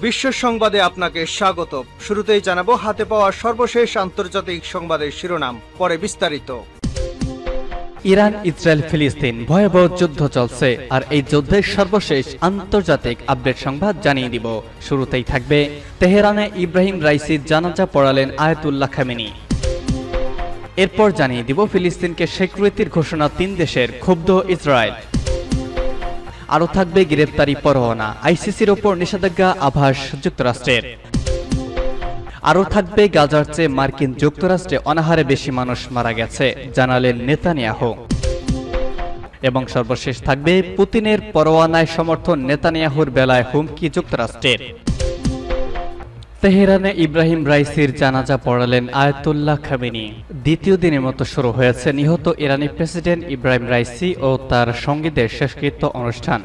বিশ্ব সংবাদে আপনাকে স্বাগত। শুরুতেই জানাবো হাতে পাওয়া সর্বশেষ আন্তর্জাতিক সংবাদের শিরোনাম, পরে বিস্তারিত। ইরান, ইসরায়েল, ফিলিস্তিন ভয়াবহ যুদ্ধ চলছে, আর এই যুদ্ধের সর্বশেষ আন্তর্জাতিক আপডেট সংবাদ জানিয়ে দিব। শুরুতেই থাকবে তেহরানে ইব্রাহিম রাইসির জানাজা পড়ালেন আয়াতুল্লাহ খামেনি। এরপর জানিয়ে দিব ফিলিস্তিনকে স্বীকৃতির ঘোষণা 3 দেশের, ক্ষুব্ধ ইসরায়েল। আরও থাকবে গ্রেপ্তারি পরোয়ানা, আইসিসির ওপর নিষেধাজ্ঞা আভাস যুক্তরাষ্ট্রের। আরও থাকবে গাজার চেয়ে মার্কিন যুক্তরাষ্ট্রে অনাহারে বেশি মানুষ মারা গেছে, জানালেন নেতানিয়াহু। এবং সর্বশেষ থাকবে পুতিনের পরোয়ানায় সমর্থন, নেতানিয়াহুর বেলায় হুমকি যুক্তরাষ্ট্রের। তেহরানে ইব্রাহিম রাইসির জানাজা পড়ালেন আয়াতুল্লাহ খামেনি। দ্বিতীয় দিনের মতো শুরু হয়েছে নিহত ইরানি প্রেসিডেন্ট ইব্রাহিম রাইসি ও তার সঙ্গীদের শেষকৃত্য অনুষ্ঠান।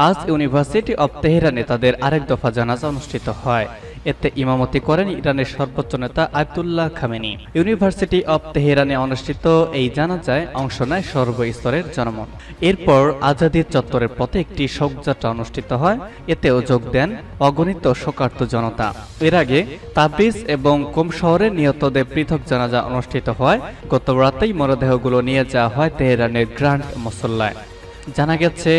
আজ ইউনিভার্সিটি অব তেহরানে তাদের আরেক দফা জানাজা অনুষ্ঠিত হয়। এতে ইমামতি করেন ইরানের সর্বোচ্চ নেতা আয়াতুল্লাহ খামেনি। ইউনিভার্সিটি অব তেহরানে অনুষ্ঠিত এই জানাজায় অংশ নেয় সর্বস্তরের জনমত। এরপর আজাদির চত্বরের পথে একটি শোকযাত্রা অনুষ্ঠিত হয়। এতেও যোগ দেন অগণিত শোকার্ত জনতা। এর আগে তাবরিজ এবং কুম শহরে নিহতদের পৃথক জানাজা অনুষ্ঠিত হয়। গত রাতেই মরদেহগুলো নিয়ে যাওয়া হয় তেহরানের গ্র্যান্ড মুসল্লায়। জানা গেছে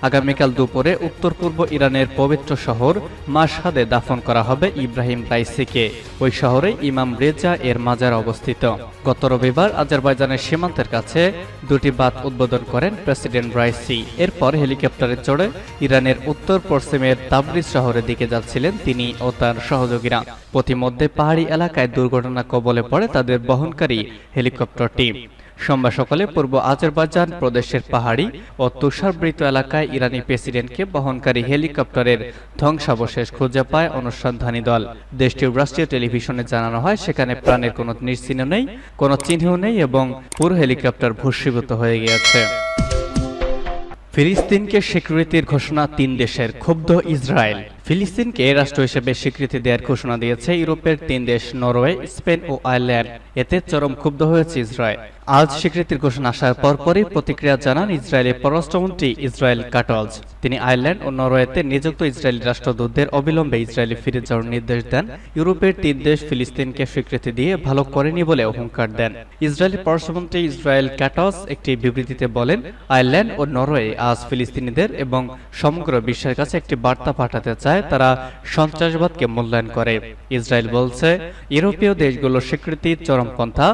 আগামীকাল দুপুরে উত্তর পূর্ব ইরানের পবিত্র শহর মাশহাদে দাফন করা হবে ইব্রাহিম রাইসিকে। ওই শহরে ইমাম রেজা এর মাজার অবস্থিত। গত রবিবার আজারবাইজানের সীমান্তের কাছে দুটি বাঁধ উদ্বোধন করেন প্রেসিডেন্ট রাইসি। এরপর হেলিকপ্টারে চড়ে ইরানের উত্তর পশ্চিমের তাবরিজ শহরের দিকে যাচ্ছিলেন তিনি ও তার সহযোগীরা। পথিমধ্যে পাহাড়ি এলাকায় দুর্ঘটনা কবলে পড়ে তাদের বহনকারী হেলিকপ্টারটি। সোমবার সকালে পূর্ব আজারবাইজান প্রদেশের পাহাড়ি ও তুষারবৃত এলাকায় ইরানি প্রেসিডেন্টকে বহনকারী হেলিকপ্টারের ধ্বংসাবশেষ খুঁজে পায় অনুসন্ধানী দল। দেশটির রাষ্ট্রীয় টেলিভিশনে জানানো হয় সেখানে প্রাণের কোনো নিশ্চিহ্ন নেই, কোনো চিহ্ন নেই এবং পুরো হেলিকপ্টার ভস্মীভূত হয়ে গিয়েছে। ফিলিস্তিনকে স্বীকৃতির ঘোষণা 3 দেশের, ক্ষুব্ধ ইসরায়েল। ফিলিস্তিনকে রাষ্ট্র হিসেবে স্বীকৃতি দেওয়ার ঘোষণা দিয়েছে ইউরোপের 3 দেশ, নরওয়ে, স্পেন ও আয়ারল্যান্ড। এতে চরম ক্ষুব্ধ হয়েছে ইসরায়েল। আজ স্বীকৃতির ঘোষণা আসার পরপরই প্রতিক্রিয়া জানান ইসরায়েলের পররাষ্ট্রমন্ত্রী ইসরায়েল কাটলজ। তিনি আয়ারল্যান্ড ও নরওয়েতে নিযুক্ত ইসরায়েলি রাষ্ট্রদূতদের অবিলম্বে ইসরায়েলে ফিরে যাওয়ার নির্দেশ দেন। ইউরোপের 3 দেশ ফিলিস্তিনকে স্বীকৃতি দিয়ে ভালো করেনি বলে হুঙ্কার দেন। ইসরায়েলের পররাষ্ট্রমন্ত্রী ইসরায়েল কাটলজ একটি বিবৃতিতে বলেন, আয়ারল্যান্ড ও নরওয়ে আজ ফিলিস্তিনিদের এবং সমগ্র বিশ্বের কাছে একটি বার্তা পাঠাতে চায়, তারা সন্ত্রাসবাদকে মূল্যায়ন করে। ইসরায়েল বলছে ইউরোপীয় দেশগুলোর স্বীকৃতি চরমপন্থা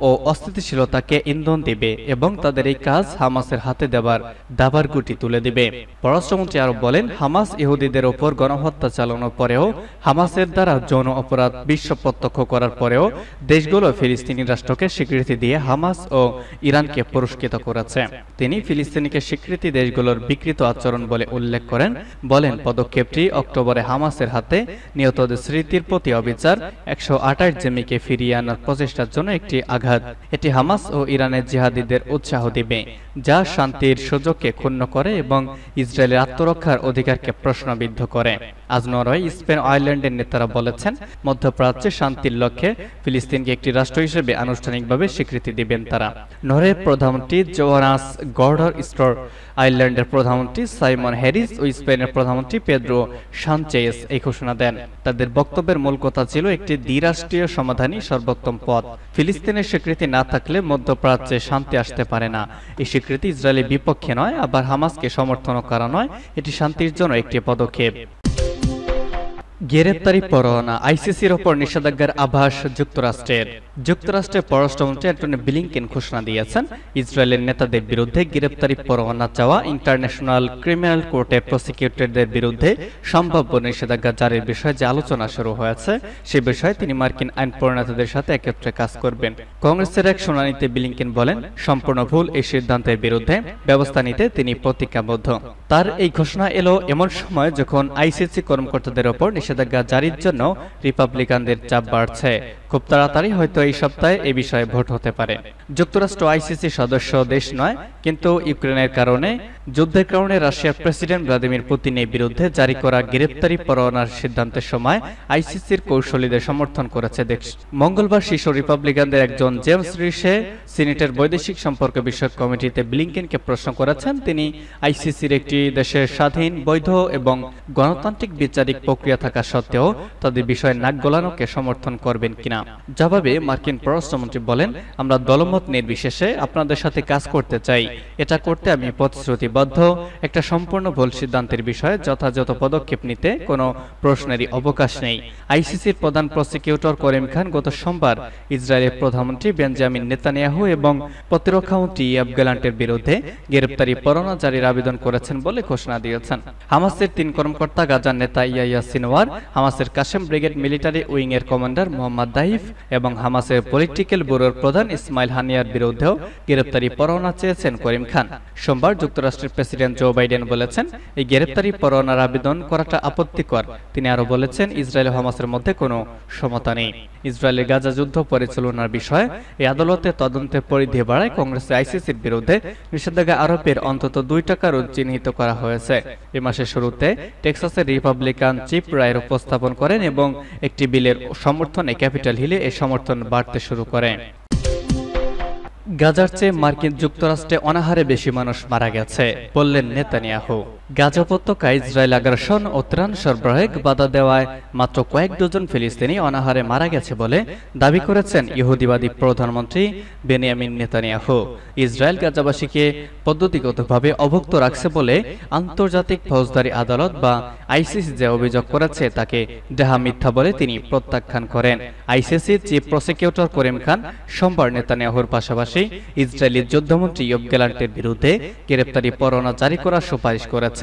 ও অস্থিতিশীলতাকে ইন্ধন দিবে এবং তাদের এই কাজ হামাসের হাতে দেবার দাবার গুটি তুলে দিবে। পররাষ্ট্রমন্ত্রী আরো বলেন, হামাস ইহুদিদের ওপর গণহত্যা চালানোর পরেও, হামাসের দ্বারা যৌন অপরাধ বিশ্ব প্রত্যক্ষ করার পরেও দেশগুলো ফিলিস্তিনি রাষ্ট্রকে স্বীকৃতি দিয়ে হামাস ও ইরানকে পুরস্কৃত করেছে। তিনি ফিলিস্তিনিকে স্বীকৃতি দেশগুলোর বিকৃত আচরণ বলে উল্লেখ করেন। বলেন, পদক্ষেপটি অক্টোবরে হামাসের হাতে নিহতদের স্মৃতির প্রতি অবিচার, 128 জেমিকে ফিরিয়ে আনার প্রচেষ্টার জন্য একটি আঘাত। এটি হামাস ও ইরানের জিহাদিদের উৎসাহ দিবে, যা শান্তির সুযোগকে ক্ষুণ্ণ করে এবং ইসরায়েলের আত্মরক্ষার অধিকারকে প্রশ্নবিদ্ধ করে। আজ নরওয়ে, স্পেন, আয়ারল্যান্ডের নেতারা বলেছেন মধ্যপ্রাচ্যে শান্তির লক্ষ্যে ফিলিস্তিনকে একটি রাষ্ট্র হিসেবে আনুষ্ঠানিকভাবে স্বীকৃতি দিবেন তারা। নরওয়ের প্রধানমন্ত্রী জোহানাস গর্ডার স্টোর, আয়ারল্যান্ডের প্রধানমন্ত্রী সাইমন হ্যারিস ও স্পেনের প্রধানমন্ত্রী পেদ্রো সানচেজ এই ঘোষণা দেন। তাদের বক্তব্যের মূল কথা ছিল একটি দ্বিরাষ্ট্রীয় সমাধানই সর্বোত্তম পথ। ফিলিস্তিনের স্বীকৃতি না থাকলে মধ্যপ্রাচ্যে শান্তি আসতে পারে না। এই স্বীকৃতি ইসরায়েলের বিপক্ষে নয়, আবার হামাসকে সমর্থন করা নয়, এটি শান্তির জন্য একটি পদক্ষেপ। গ্রেপ্তারি পরোয়ানা, আইসিসির ওপর নিষেধাজ্ঞার আভাস যুক্তরাষ্ট্রের। যুক্তরাষ্ট্রের পররাষ্ট্রমন্ত্রী অ্যান্টনি ব্লিংকেন ঘোষণা দিয়েছেন ইসরায়েলের নেতাদের বিরুদ্ধে গ্রেপ্তারি পরোয়ানা চাওয়া ইন্টারন্যাশনাল ক্রিমিনাল কোর্টের প্রসিকিউটরদের বিরুদ্ধে সম্ভাব্য নিষেধাজ্ঞা জারির বিষয়ে যে আলোচনা শুরু হয়েছে সে বিষয়ে তিনি মার্কিন আইন প্রণেতাদের সাথে একত্রে কাজ করবেন। কংগ্রেসের এক শুনানিতে ব্লিংকেন বলেন, সম্পূর্ণ ভুল এই সিদ্ধান্তের বিরুদ্ধে ব্যবস্থা নিতে তিনি প্রতিজ্ঞাবদ্ধ। তার এই ঘোষণা এলো এমন সময় যখন আইসিসি কর্মকর্তাদের ওপর নিষেধাজ্ঞা জারির জন্য রিপাবলিকানদের চাপ বাড়ছে। খুব তাড়াতাড়ি হয়তো এই সপ্তাহে এ বিষয়ে ভোট হতে পারে। যুক্তরাষ্ট্র আইসিসি সদস্য দেশ নয়, কিন্তু ইউক্রেনের কারণে যুদ্ধের কারণে রাশিয়ার প্রেসিডেন্ট ভ্লাদিমির পুতিনের বিরুদ্ধে জারি করা গ্রেপ্তারি পরোয়ানার সিদ্ধান্তের সময় আইসিসির কৌশলীদের সমর্থন করেছে দেশ। মঙ্গলবার শীর্ষ রিপাবলিকানদের একজন জেমস রিশে সিনেটের বৈদেশিক সম্পর্ক বিষয়ক কমিটিতে ব্লিংকেনকে প্রশ্ন করেছেন তিনি আইসিসির একটি দেশের স্বাধীন, বৈধ এবং গণতান্ত্রিক বিচারিক প্রক্রিয়া থাকা সত্ত্বেও তাদের বিষয়ে নাক গলানোকে সমর্থন করবেন কিনা। জবাবে মার্কিন পররাষ্ট্রমন্ত্রী বলেন, আমরা দলমত নির্বিশেষে আপনাদের সাথে কাজ করতে চাই। এটা করতে আমি প্রতিশ্রুতিবদ্ধ। একটা সম্পূর্ণ ভুল সিদ্ধান্তের বিষয়ে যথাযথ পদক্ষেপ নিতে কোনো প্রশ্নেরই অবকাশ নেই। আইসিসির প্রধান প্রসিকিউটর করিম খান গত সোমবার ইসরায়েলের প্রধানমন্ত্রী বেঞ্জামিন নেতানিয়াহু এবং প্রতিরক্ষামন্ত্রী ইয়োভ গ্যালান্টের বিরুদ্ধে গ্রেপ্তারি পরোয়ানা জারির আবেদন করেছেন বলে ঘোষণা দিয়েছেন। হামাসের 3 কর্মকর্তা, গাজার নেতা ইয়াহিয়া সিনওয়ার, হামাসের কাশেম ব্রিগেড মিলিটারি উইং এর কমান্ডার মোহাম্মদ দাইফ এবং হামাসের পলিটিক্যাল ব্যুরোর প্রধান ইসমাইল হানিয়ার বিরুদ্ধেও গ্রেপ্তারি পরোয়ানা চেয়েছেন করিম খান। সোমবার যুক্তরাষ্ট্রের প্রেসিডেন্ট জো বাইডেন বলেছেন, এই গ্রেপ্তারি পরোয়ানার আবেদন করাটা আপত্তিকর। তিনি আরো বলেছেন, ইসরায়েল ও হামাসের মধ্যে কোনো সমতা নেই। ইসরায়েলের গাজা যুদ্ধ পরিচালনার বিষয়ে এই আদালতে তদন্তের পরিধি বাড়ায় কংগ্রেসে আইসিসির বিরুদ্ধে নিষেধাজ্ঞা আরোপের অন্তত 2টা কারণ চিহ্নিত করা হয়েছে। এ মাসের শুরুতে টেক্সাসের রিপাবলিকান চিপ রায়ের উপস্থাপন করেন এবং একটি বিলের সমর্থনে ক্যাপিটাল হিলে এই সমর্থন বাড়তে শুরু করে। গাজার চেয়ে মার্কিন যুক্তরাষ্ট্রে অনাহারে বেশি মানুষ মারা গেছে বললেন নেতানিয়াহু। গাজা উপত্যকায় ইসরায়েল আগ্রাসন ও ত্রাণ সরবরাহে বাধা দেওয়ায় মাত্র কয়েক ডজন ফিলিস্তিনি অনাহারে মারা গেছে বলে দাবি করেছেন ইহুদিবাদী প্রধানমন্ত্রী বেনিয়ামিন নেতানিয়াহু। ইসরায়েল গাজাবাসীকে পদ্ধতিগতভাবে অভুক্ত রাখছে বলে আন্তর্জাতিক ফৌজদারি আদালত বা আইসিসি যে অভিযোগ করেছে তাকে ডাহা মিথ্যা বলে তিনি প্রত্যাখ্যান করেন। আইসিসির চিফ প্রসিকিউটর করিম খান সোমবার নেতানিয়াহুর পাশাপাশি ইসরায়েলি যুদ্ধমন্ত্রী ইয়োভ গ্যালান্টের বিরুদ্ধে গ্রেপ্তারি পরোয়ানা জারি করার সুপারিশ করেছেন।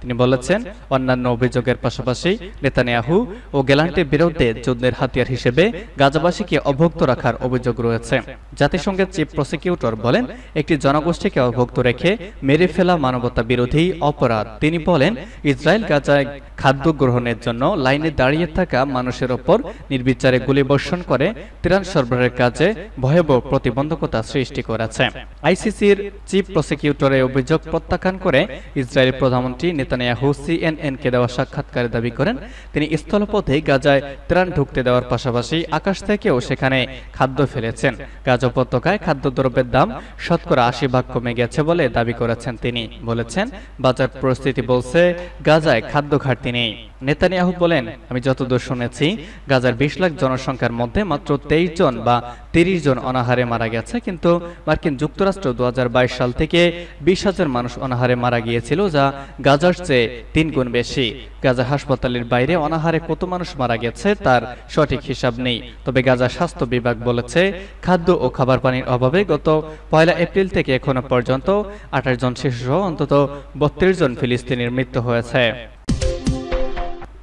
তিনি বলেছেন, অন্যান্য অভিযোগের পাশাপাশি নেতানিয়াহু ও গ্যালান্টের বিরুদ্ধে যুদ্ধের হাতিয়ার হিসেবে গাজাবাসীকে অভুক্ত রাখার অভিযোগ রয়েছে। জাতিসংঘের চিফ প্রসিকিউটর বলেন, একটি জনগোষ্ঠীকে অভুক্ত রেখে মেরে ফেলা মানবতা বিরোধী অপরাধ। তিনি বলেন, ইসরায়েল গাজায় খাদ্য গ্রহণের জন্য লাইনে দাঁড়িয়ে থাকা মানুষের ওপর নির্বিচারে গুলিবর্ষণ করে ত্রাণ সরবরাহের কাজে ভয়াবহ প্রতিবন্ধকতা সৃষ্টি করেছে। আইসিসির চিফ প্রসিকিউটরের অভিযোগ প্রত্যাখ্যান করে ইসরায়েলের প্রধানমন্ত্রী নেতানিয়াহু সিএনএন-কে দেওয়া সাক্ষাৎকারে দাবি করেন, তিনি স্থলপথে গাজায় ত্রাণ ঢুকতে দেওয়ার পাশাপাশি আকাশ থেকেও সেখানে খাদ্য ফেলেছেন। গাজা উপত্যকায় খাদ্যদ্রব্যের দাম শতকরা 80% কমে গেছে বলে দাবি করেছেন। তিনি বলেছেন, বাজার পরিস্থিতি বলছে গাজায় খাদ্য ঘাটতি নেই। নেতানিয়াহু বলেন, আমি যতদূর শুনেছি গাজার 20 লাখ জনসংখ্যার মধ্যে মাত্র 23 জন বা 30 জন অনাহারে মারা গেছে, কিন্তু মার্কিন যুক্তরাষ্ট্র 2022 সাল থেকে 20,000 মানুষ অনাহারে মারা গিয়েছিল, যা গাজার চেয়ে 3 গুণ বেশি। গাজা হাসপাতালের বাইরে অনাহারে কত মানুষ মারা গেছে তার সঠিক হিসাব নেই, তবে গাজা স্বাস্থ্য বিভাগ বলেছে খাদ্য ও খাবার পানির অভাবে গত 1 এপ্রিল থেকে এখনো পর্যন্ত 28 জন শিশুসহ অন্তত 32 জন ফিলিস্তিনির মৃত্যু হয়েছে।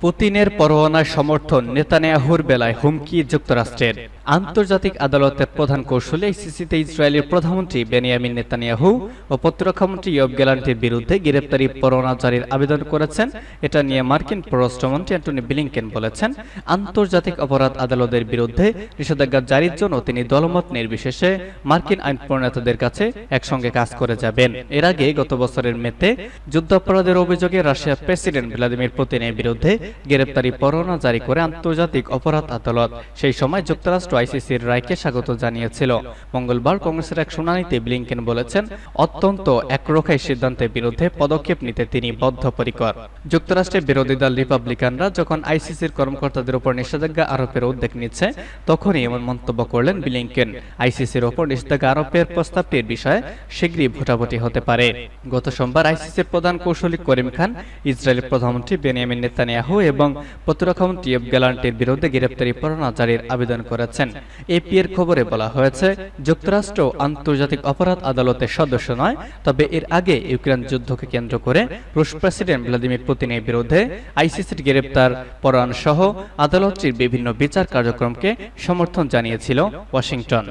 পুতিনের পরোয়ানার সমর্থন, নেতানিয়াহুর বেলায় হুমকি যুক্তরাষ্ট্রের। আন্তর্জাতিক আদালতের প্রধান কৌশলী আইসিসিতে ইসরায়েলের প্রধানমন্ত্রী বেনিয়ামিন নেতানিয়াহু ও প্রতিরক্ষামন্ত্রী ইয়োভ গ্যালান্টের বিরুদ্ধে গ্রেপ্তারি পরোয়ানা জারির আবেদন করেছেন। এটা নিয়ে মার্কিন পররাষ্ট্রমন্ত্রী অ্যান্টনি ব্লিংকেন বলেছেন, আন্তর্জাতিক অপরাধ আদালতের বিরুদ্ধে নিষেধাজ্ঞা জারির জন্য তিনি দলমত নির্বিশেষে মার্কিন আইন প্রণেতাদের কাছে একসঙ্গে কাজ করে যাবেন। এর আগে গত বছরের মেতে যুদ্ধাপরাধের অভিযোগে রাশিয়ার প্রেসিডেন্ট ভ্লাদিমির পুতিনের বিরুদ্ধে গ্রেপ্তারি পরোয়ানা জারি করে আন্তর্জাতিক অপরাধ আদালত। সেই সময় যুক্তরাষ্ট্র আইসিসির রায়কে স্বাগত জানিয়েছিল। মঙ্গলবার কংগ্রেসের এক শুনানিতে ব্লিংকেন বলেছেন, অত্যন্ত একরোখাই সিদ্ধান্তের বিরুদ্ধে পদক্ষেপ নিতে তিনি বদ্ধপরিকর। যুক্তরাষ্ট্রের বিরোধী দল রিপাবলিকানরা যখন আইসিসির কর্মকর্তাদের উপর নিষেধাজ্ঞা আরোপের উদ্যোগ নিচ্ছে, তখনই এমন মন্তব্য করলেন ব্লিংকেন। আইসিসির উপর নিষেধাজ্ঞা আরোপের প্রস্তাবটির বিষয়ে শীঘ্রই ভোটাভুটি হতে পারে। গত সোমবার আইসিসির প্রধান কৌশলী করিম খান ইসরায়েলের প্রধানমন্ত্রী বেনিয়ামিন নেতানিয়াহু এবং প্রতিরক্ষামন্ত্রী ইয়োভ গ্যালান্টের বিরুদ্ধে গ্রেপ্তারি পরোয়ানা জারির আবেদন করেছেন। এপি এর খবরে বলা হয়েছে, যুক্তরাষ্ট্র আন্তর্জাতিক অপরাধ আদালতের সদস্য নয়, তবে এর আগে ইউক্রেন যুদ্ধকে কেন্দ্র করে রুশ প্রেসিডেন্ট ভ্লাদিমির পুতিনের বিরুদ্ধে আইসিসির গ্রেপ্তার পরোয়ানা সহ আদালতটির বিভিন্ন বিচার কার্যক্রমকে সমর্থন জানিয়েছিল ওয়াশিংটন।